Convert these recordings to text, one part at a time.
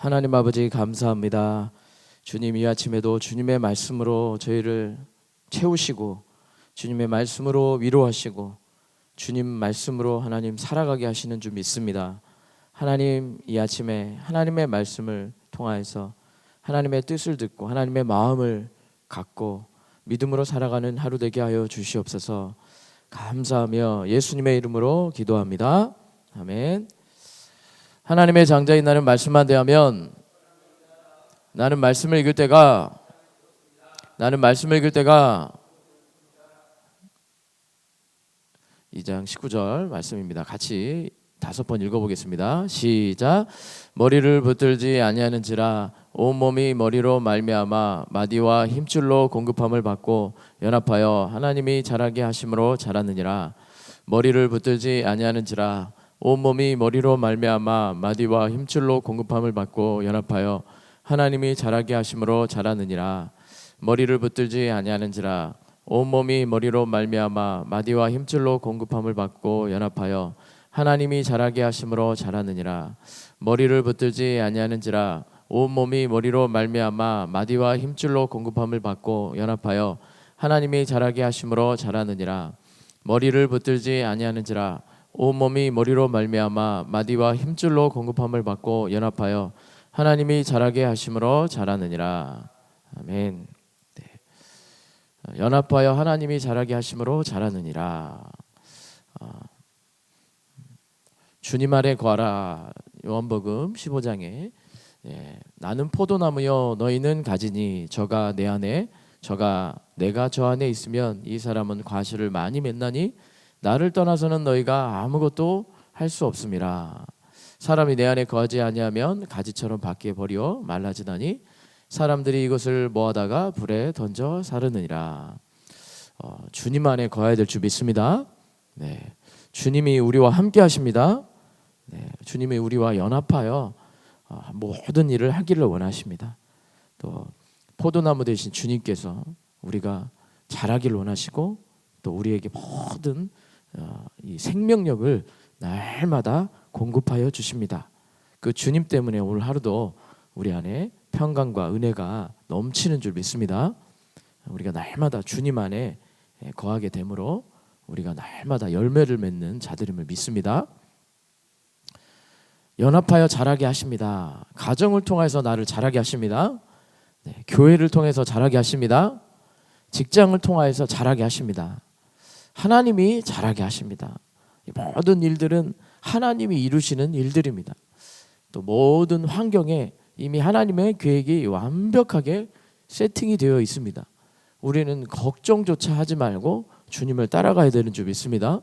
하나님 아버지 감사합니다. 주님, 이 아침에도 주님의 말씀으로 저희를 채우시고 주님의 말씀으로 위로하시고 주님 말씀으로 하나님 살아가게 하시는 줄 믿습니다. 하나님, 이 아침에 하나님의 말씀을 통하여서 하나님의 뜻을 듣고 하나님의 마음을 갖고 믿음으로 살아가는 하루 되게 하여 주시옵소서. 감사하며 예수님의 이름으로 기도합니다. 아멘. 하나님의 장자인 나는 말씀만 대하면 나는 말씀을 읽을 때가 2장 19절 말씀입니다. 같이 5번 읽어보겠습니다. 시작. 머리를 붙들지 아니하는지라 온몸이 머리로 말미암아 마디와 힘줄로 공급함을 받고 연합하여 하나님이 자라게 하심으로 자랐느니라. 머리를 붙들지 아니하는지라 온몸이 머리로 말미암아 마디와 힘줄로 공급함을 받고 연합하여 하나님이 자라게 하심으로 자랐느니라. 머리를 붙들지 아니하는지라 온몸이 머리로 말미암아 마디와 힘줄로 공급함을 받고 연합하여 하나님이 자라게 하심으로 자랐느니라. 머리를 붙들지 아니하는지라 온몸이 머리로 말미암아 마디와 힘줄로 공급함을 받고 연합하여 하나님이 자라게 하심으로 자랐느니라. 머리를 붙들지 아니하는지라 온몸이 머리로 말미암아 마디와 힘줄로 공급함을 받고 연합하여 하나님이 자라게 하심으로 자라느니라. 아멘. 네. 연합하여 하나님이 자라게 하심으로 자라느니라. 주님 아래 거하라. 요한복음 15장에 나는 포도나무여 너희는 가지니 저가 내 안에 저가 내가 저 안에 있으면 이 사람은 과실을 많이 맺나니 나를 떠나서는 너희가 아무것도 할 수 없음이라. 사람이 내 안에 거하지 아니하면 가지처럼 밖에 버려 말라지나니 사람들이 이것을 모아다가 불에 던져 사르느니라. 주님 안에 거해야 될 줄 믿습니다. 네, 주님이 우리와 함께 하십니다. 네, 주님이 우리와 연합하여 모든 일을 하기를 원하십니다. 또 포도나무 되신 주님께서 우리가 자라기를 원하시고 또 우리에게 모든 이 생명력을 날마다 공급하여 주십니다. 그 주님 때문에 오늘 하루도 우리 안에 평강과 은혜가 넘치는 줄 믿습니다. 우리가 날마다 주님 안에 거하게 되므로 우리가 날마다 열매를 맺는 자들임을 믿습니다. 연합하여 자라게 하십니다. 가정을 통해서 나를 자라게 하십니다. 네, 교회를 통해서 자라게 하십니다. 직장을 통해서 자라게 하십니다. 하나님이 자라게 하십니다. 모든 일들은 하나님이 이루시는 일들입니다. 또 모든 환경에 이미 하나님의 계획이 완벽하게 세팅이 되어 있습니다. 우리는 걱정조차 하지 말고 주님을 따라가야 되는 줄 믿습니다.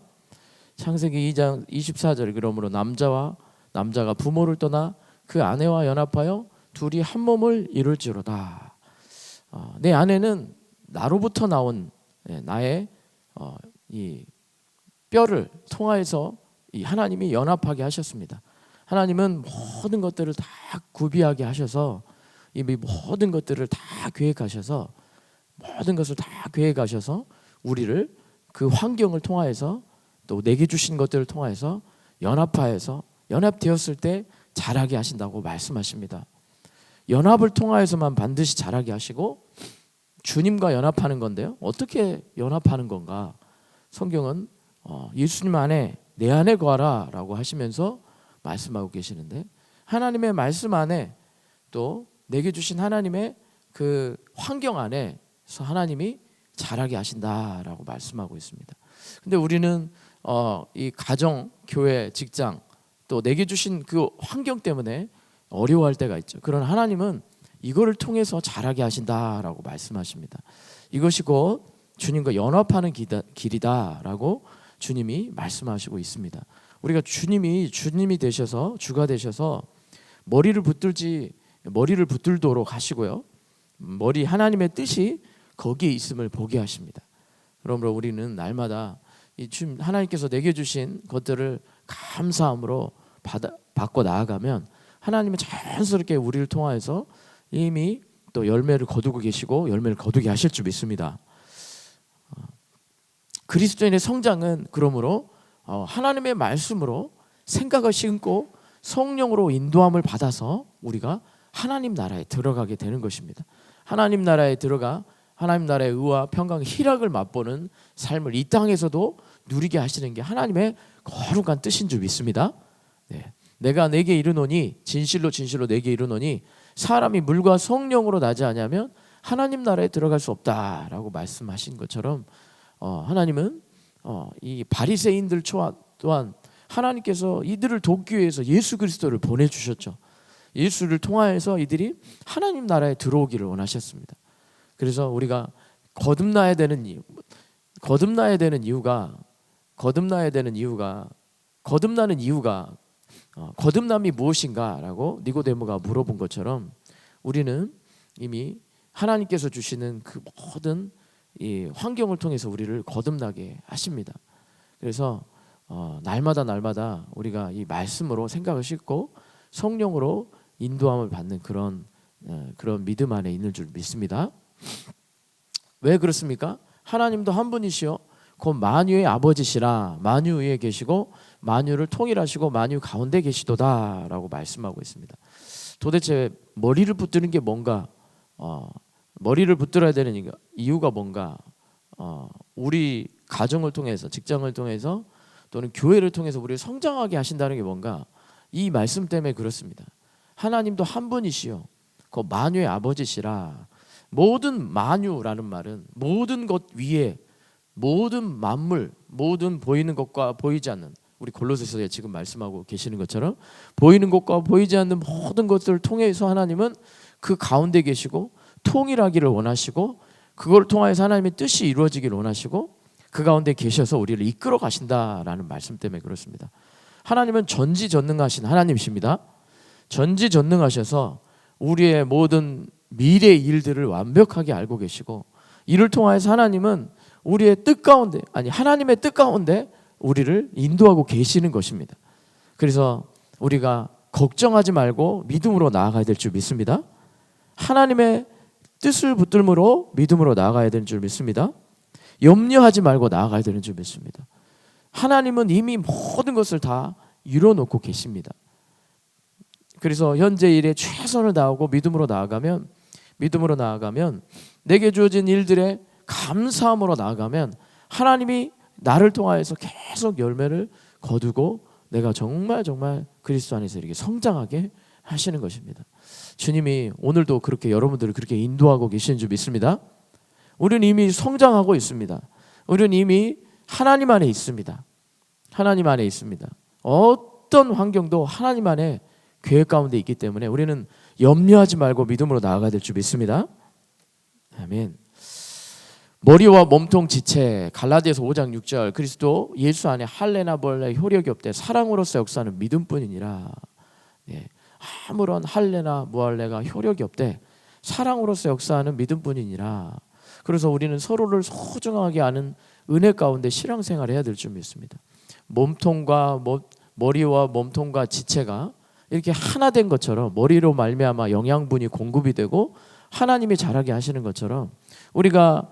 창세기 2장 24절 그러므로 남자가 부모를 떠나 그 아내와 연합하여 둘이 한 몸을 이룰지로다. 내 아내는 나로부터 나온 나의 이 뼈를 통하여서 이 하나님이 연합하게 하셨습니다. 하나님은 모든 것들을 다 구비하게 하셔서 이미 모든 것들을 다 계획하셔서 모든 것을 다 계획하셔서 우리를 그 환경을 통하여서 또 내게 주신 것들을 통하여서 연합되었을 때 자라게 하신다고 말씀하십니다. 연합을 통하여서만 반드시 자라게 하시고 주님과 연합하는 건데요. 어떻게 연합하는 건가? 성경은 예수님 안에 내 안에 거하라 라고 하시면서 말씀하고 계시는데 하나님의 말씀 안에 또 내게 주신 하나님의 그 환경 안에서 하나님이 자라게 하신다라고 말씀하고 있습니다. 근데 우리는 이 가정, 교회, 직장 또 내게 주신 그 환경 때문에 어려워할 때가 있죠. 그러나 하나님은 이거를 통해서 자라게 하신다라고 말씀하십니다. 이것이 곧 주님과 연합하는 길이다라고 주님이 말씀하시고 있습니다. 우리가 주님이 되셔서 주가 되셔서 머리를 붙들도록 하시고요. 하나님의 뜻이 거기에 있음을 보게 하십니다. 그러므로 우리는 날마다 이 하나님께서 내게 주신 것들을 감사함으로 받고 나아가면 하나님은 자연스럽게 우리를 통하여서 이미 또 열매를 거두고 계시고 열매를 거두게 하실 줄 믿습니다. 그리스도인의 성장은 그러므로 하나님의 말씀으로 생각을 심고 성령으로 인도함을 받아서 우리가 하나님 나라에 들어가게 되는 것입니다. 하나님 나라에 들어가 하나님 나라의 의와 평강 희락을 맛보는 삶을 이 땅에서도 누리게 하시는 게 하나님의 거룩한 뜻인 줄 믿습니다. 네. 내가 내게 이르노니 진실로 진실로 내게 이르노니 사람이 물과 성령으로 나지 않으면 하나님 나라에 들어갈 수 없다라고 말씀하신 것처럼 하나님은 이 바리새인들 또한 하나님께서 이들을 돕기 위해서 예수 그리스도를 보내주셨죠. 예수를 통하여서 이들이 하나님 나라에 들어오기를 원하셨습니다. 그래서 우리가 거듭나야 되는 이유가 거듭남이 무엇인가라고 니고데모가 물어본 것처럼 우리는 이미 하나님께서 주시는 그 모든 이 환경을 통해서 우리를 거듭나게 하십니다. 그래서 날마다 우리가 이 말씀으로 생각을 싣고 성령으로 인도함을 받는 그런 믿음 안에 있는 줄 믿습니다. 왜 그렇습니까? 하나님도 한 분이시요 곧 만유의 아버지시라 만유 위에 계시고 만유를 통일하시고 만유 가운데 계시도다라고 말씀하고 있습니다. 도대체 머리를 붙드는 게 뭔가? 머리를 붙들어야 되는 이유가 뭔가? 우리 가정을 통해서 직장을 통해서 또는 교회를 통해서 우리를 성장하게 하신다는 게 뭔가? 이 말씀 때문에 그렇습니다. 하나님도 한 분이시요 그 만유의 아버지시라. 모든 만유라는 말은 모든 것 위에 모든 만물, 모든 보이는 것과 보이지 않는, 우리 골로새서에 지금 말씀하고 계시는 것처럼 보이는 것과 보이지 않는 모든 것들을 통해서 하나님은 그 가운데 계시고 통일하기를 원하시고 그걸 통해서 하나님의 뜻이 이루어지기를 원하시고 그 가운데 계셔서 우리를 이끌어 가신다라는 말씀 때문에 그렇습니다. 하나님은 전지전능하신 하나님이십니다. 전지전능하셔서 우리의 모든 미래 일들을 완벽하게 알고 계시고 이를 통하여서 하나님은 우리의 뜻 가운데 하나님의 뜻 가운데 우리를 인도하고 계시는 것입니다. 그래서 우리가 걱정하지 말고 믿음으로 나아가야 될 줄 믿습니다. 하나님의 뜻을 붙들므로 믿음으로 나아가야 되는 줄 믿습니다. 염려하지 말고 나아가야 되는 줄 믿습니다. 하나님은 이미 모든 것을 다 이뤄놓고 계십니다. 그래서 현재 일에 최선을 다하고 믿음으로 나아가면 내게 주어진 일들에 감사함으로 나아가면 하나님이 나를 통하여서 계속 열매를 거두고 내가 정말 그리스도 안에서 이렇게 성장하게 하시는 것입니다. 주님이 오늘도 그렇게 여러분들을 그렇게 인도하고 계시는 줄 믿습니다. 우리는 이미 성장하고 있습니다. 우리는 이미 하나님 안에 있습니다. 하나님 안에 있습니다. 어떤 환경도 하나님 안에 계획 가운데 있기 때문에 우리는 염려하지 말고 믿음으로 나아가야 될 줄 믿습니다. 아멘. 머리와 몸통 지체 갈라디아서 5장 6절 그리스도 예수 안에 할례나 벌레 효력이 없되 사랑으로서 역사하는 믿음뿐이니라. 네. 아무런 할례나 무할례가 효력이 없되 사랑으로서 역사하는 믿음뿐이니라. 그래서 우리는 서로를 소중하게 아는 은혜 가운데 신앙생활을 해야 될 줄 믿습니다. 머리와 몸통과 지체가 이렇게 하나 된 것처럼 머리로 말미암아 영양분이 공급이 되고 하나님이 자라게 하시는 것처럼 우리가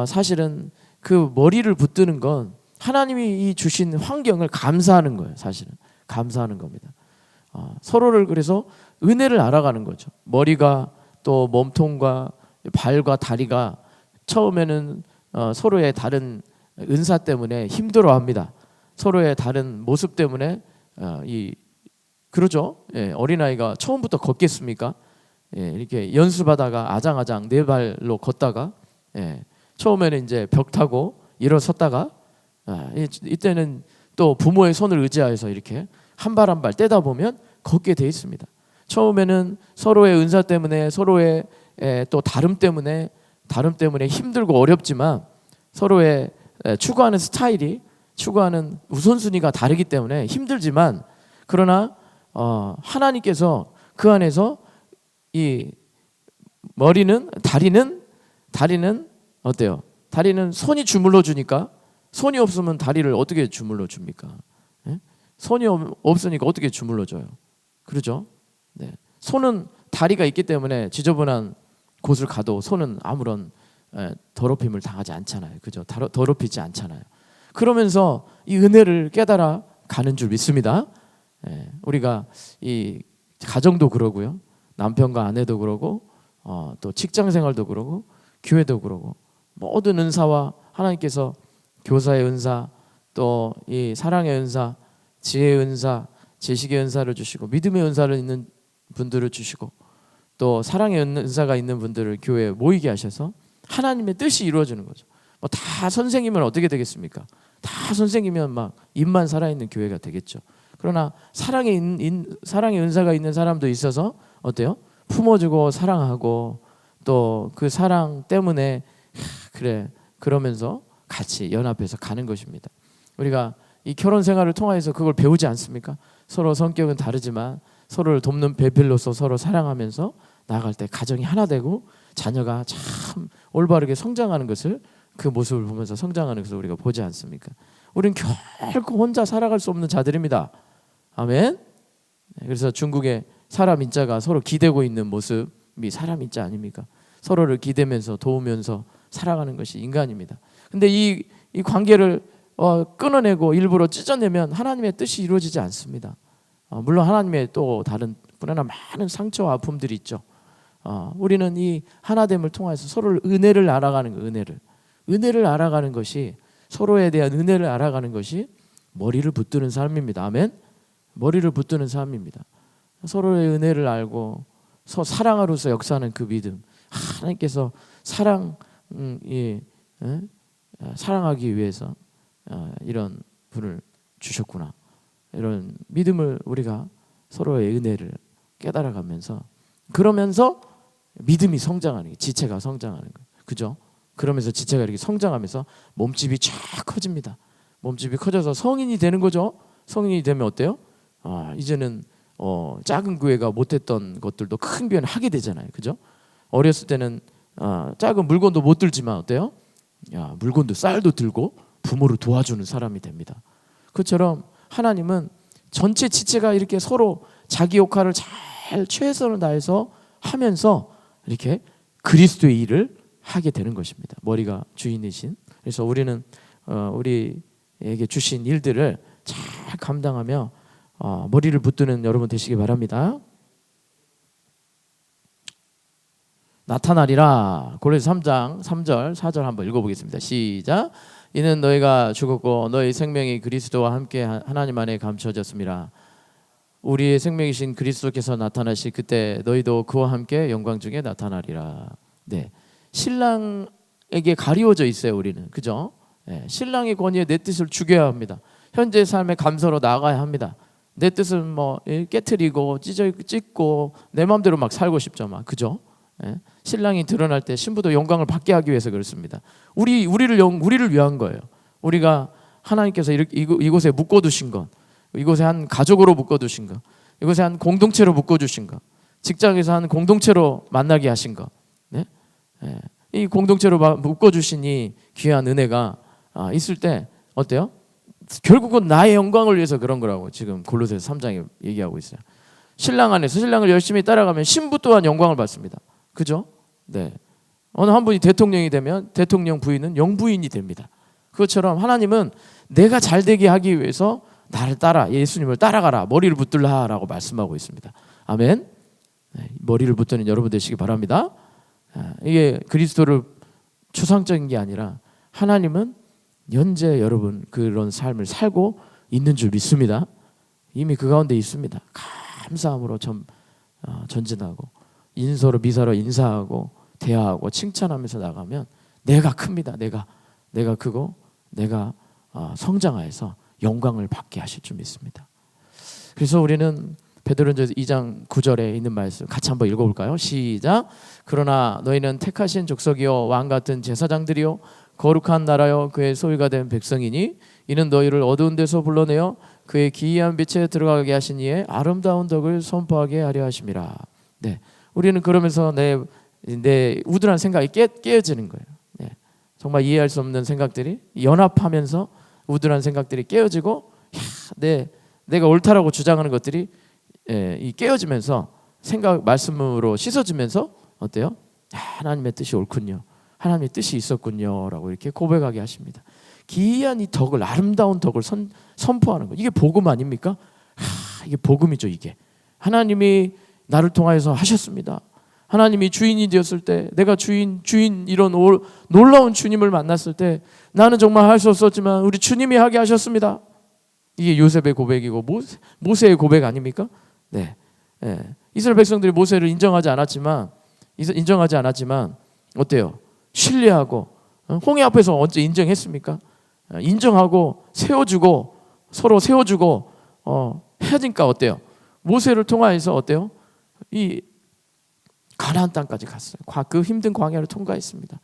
사실은 그 머리를 붙드는 건 하나님이 주신 환경을 감사하는 거예요. 사실은 감사하는 겁니다. 서로를 그래서 은혜를 알아가는 거죠. 머리가 또 몸통과 발과 다리가 처음에는 서로의 다른 은사 때문에 힘들어합니다. 서로의 다른 모습 때문에 그러죠. 예, 어린아이가 처음부터 걷겠습니까? 예, 이렇게 연습하다가 아장아장 네 발로 걷다가 처음에는 이제 벽 타고 일어섰다가 이때는 또 부모의 손을 의지하여서 이렇게 한 발 한 발 떼다 보면 걷게 돼 있습니다. 처음에는 서로의 은사 때문에 서로의 또 다름 때문에 힘들고 어렵지만 서로의 추구하는 스타일이 추구하는 우선순위가 다르기 때문에 힘들지만 그러나 하나님께서 그 안에서 이 다리는 어때요? 다리는 손이 주물러 주니까 손이 없으면 다리를 어떻게 주물러 줍니까? 예? 손이 없으니까 어떻게 주물러 줘요? 그렇죠? 네. 손은 다리가 있기 때문에 지저분한 곳을 가도 손은 아무런 더럽힘을 당하지 않잖아요. 그죠? 더럽히지 않잖아요. 그러면서 이 은혜를 깨달아 가는 줄 믿습니다. 우리가 이 가정도 그러고요. 남편과 아내도 그러고 또 직장 생활도 그러고 교회도 그러고 모든 은사와 하나님께서 교사의 은사, 또 이 사랑의 은사, 지혜의 은사, 지식의 은사를 주시고 믿음의 은사를 있는 분들을 주시고 또 사랑의 은사가 있는 분들을 교회에 모이게 하셔서 하나님의 뜻이 이루어지는 거죠. 뭐 다 선생이면 어떻게 되겠습니까? 다 선생이면 막 입만 살아있는 교회가 되겠죠. 그러나 사랑의 은사가 있는 사람도 있어서 어때요? 품어주고 사랑하고 또 그 사랑 때문에 그래 그러면서 같이 연합해서 가는 것입니다. 우리가 이 결혼 생활을 통해서 그걸 배우지 않습니까? 서로 성격은 다르지만 서로를 돕는 배필로서 서로 사랑하면서 나아갈 때 가정이 하나 되고 자녀가 참 올바르게 성장하는 것을 그 모습을 보면서 성장하는 것을 우리가 보지 않습니까? 우리는 결코 혼자 살아갈 수 없는 자들입니다. 아멘. 그래서 중국의 사람 인자가 서로 기대고 있는 모습이 사람 인자 아닙니까? 서로를 기대면서 도우면서 살아가는 것이 인간입니다. 근데 이 관계를 끊어내고 일부러 찢어내면 하나님의 뜻이 이루어지지 않습니다. 물론 하나님의 또 다른 분야나 많은 상처와 아픔들이 있죠. 우리는 이 하나됨을 통해서 서로를 은혜를 알아가는 거, 은혜를 알아가는 것이 서로에 대한 은혜를 알아가는 것이 머리를 붙드는 삶입니다. 아멘. 머리를 붙드는 삶입니다. 서로의 은혜를 알고 사랑으로서 역사하는 그 믿음. 하나님께서 사랑하기 위해서 이런 분을 주셨구나. 이런 믿음을 우리가 서로의 은혜를 깨달아가면서 그러면서 믿음이 성장하는 거예요. 지체가 성장하는 거예요. 그죠? 그러면서 지체가 이렇게 성장하면서 몸집이 쫙 커집니다. 몸집이 커져서 성인이 되는 거죠. 성인이 되면 어때요? 이제는 작은 교회가 못했던 것들도 큰 교회는 하게 되잖아요. 그죠? 어렸을 때는 작은 물건도 못 들지만 어때요? 물건도 쌀도 들고 부모를 도와주는 사람이 됩니다. 그처럼 하나님은 전체 지체가 이렇게 서로 자기 역할을 잘 최선을 다해서 하면서 이렇게 그리스도의 일을 하게 되는 것입니다. 머리가 주인이신. 그래서 우리는 우리에게 주신 일들을 잘 감당하며 머리를 붙드는 여러분 되시기 바랍니다. 나타나리라. 고린도서 3장 3절 4절 한번 읽어보겠습니다. 시작. 이는 너희가 죽었고 너희 생명이 그리스도와 함께 하나님 안에 감춰졌습니다. 우리의 생명이신 그리스도께서 나타나실 그때 너희도 그와 함께 영광 중에 나타나리라. 네, 신랑에게 가리워져 있어요. 우리는 그죠? 네, 신랑의 권위에 내 뜻을 죽여야 합니다. 현재 삶의 감서로 나아가야 합니다. 내 뜻은 뭐 깨트리고 찢고 내 마음대로 막 살고 싶죠, 막 그죠? 네, 신랑이 드러날 때 신부도 영광을 받게 하기 위해서 그렇습니다. 우리를 위한 거예요. 우리가 하나님께서 이곳에 묶어두신 것, 이곳에 한 가족으로 묶어두신 것, 이곳에 한 공동체로 묶어주신 것, 직장에서 한 공동체로 만나게 하신 것, 네? 네. 이 공동체로 묶어주신 이 귀한 은혜가 있을 때 어때요? 결국은 나의 영광을 위해서 그런 거라고 지금 골로새서 3장에 얘기하고 있어요. 신랑 안에서 신랑을 열심히 따라가면 신부 또한 영광을 받습니다. 그죠? 네. 어느 한 분이 대통령이 되면 대통령 부인은 영부인이 됩니다. 그것처럼 하나님은 내가 잘 되게 하기 위해서 나를 따라 예수님을 따라가라 머리를 붙들라라고 말씀하고 있습니다. 아멘. 네, 머리를 붙드는 여러분 되시기 바랍니다. 이게 그리스도를 추상적인 게 아니라 하나님은 현재 여러분 그런 삶을 살고 있는 줄 믿습니다. 이미 그 가운데 있습니다. 감사함으로 전진하고 인서로 미사로 인사하고 대화하고 칭찬하면서 나가면 내가 큽니다. 내가 크고 내가 성장하여서 영광을 받게 하실 줄 믿습니다. 그래서 우리는 베드로전서 2장 9절에 있는 말씀 같이 한번 읽어볼까요? 시작. 그러나 너희는 택하신 족속이요 왕 같은 제사장들이요 거룩한 나라요 그의 소유가 된 백성이니 이는 너희를 어두운 데서 불러내어 그의 기이한 빛에 들어가게 하신 이의 아름다운 덕을 선포하게 하려 하심이라. 네, 우리는 그러면서 내 우둔한 생각이 깨어지는 거예요. 네, 정말 이해할 수 없는 생각들이 연합하면서 우둔한 생각들이 깨어지고 내가 옳다라고 주장하는 것들이 깨어지면서 생각 말씀으로 씻어지면서 어때요? 하나님의 뜻이 옳군요. 하나님의 뜻이 있었군요. 라고 이렇게 고백하게 하십니다. 기이한 이 덕을 아름다운 덕을 선포하는 거. 이게 복음 아닙니까? 이게 복음이죠. 이게 하나님이 나를 통하여서 하셨습니다. 하나님이 주인이 되었을 때, 내가 주인 이런 놀라운 주님을 만났을 때 나는 정말 할 수 없었지만 우리 주님이 하게 하셨습니다. 이게 요셉의 고백이고 모세의 고백 아닙니까? 네. 네. 이스라엘 백성들이 모세를 인정하지 않았지만 어때요? 신뢰하고 홍해 앞에서 언제 인정했습니까? 인정하고 세워주고 서로 세워주고 해야니까 어때요? 모세를 통하여서 어때요? 이 가나안 땅까지 갔어요. 그 힘든 광야를 통과했습니다.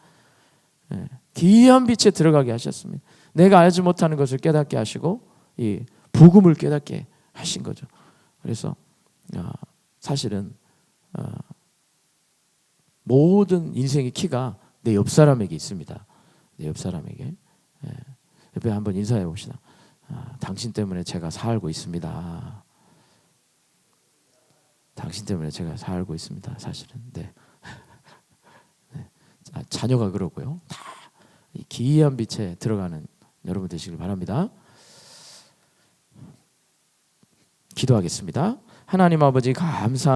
기이한 빛에 들어가게 하셨습니다. 내가 알지 못하는 것을 깨닫게 하시고 이 복음을 깨닫게 하신 거죠. 그래서 사실은 모든 인생의 키가 내 옆 사람에게 있습니다. 내 옆 사람에게. 옆에 한번 인사해 봅시다. 당신 때문에 제가 살고 있습니다. 당신 때문에 제가 살고 있습니다. 사실은. 네. 네. 자녀가 그러고요. 다 이 기이한 빛에 들어가는 여러분 되시길 바랍니다. 기도하겠습니다. 하나님 아버지 감사.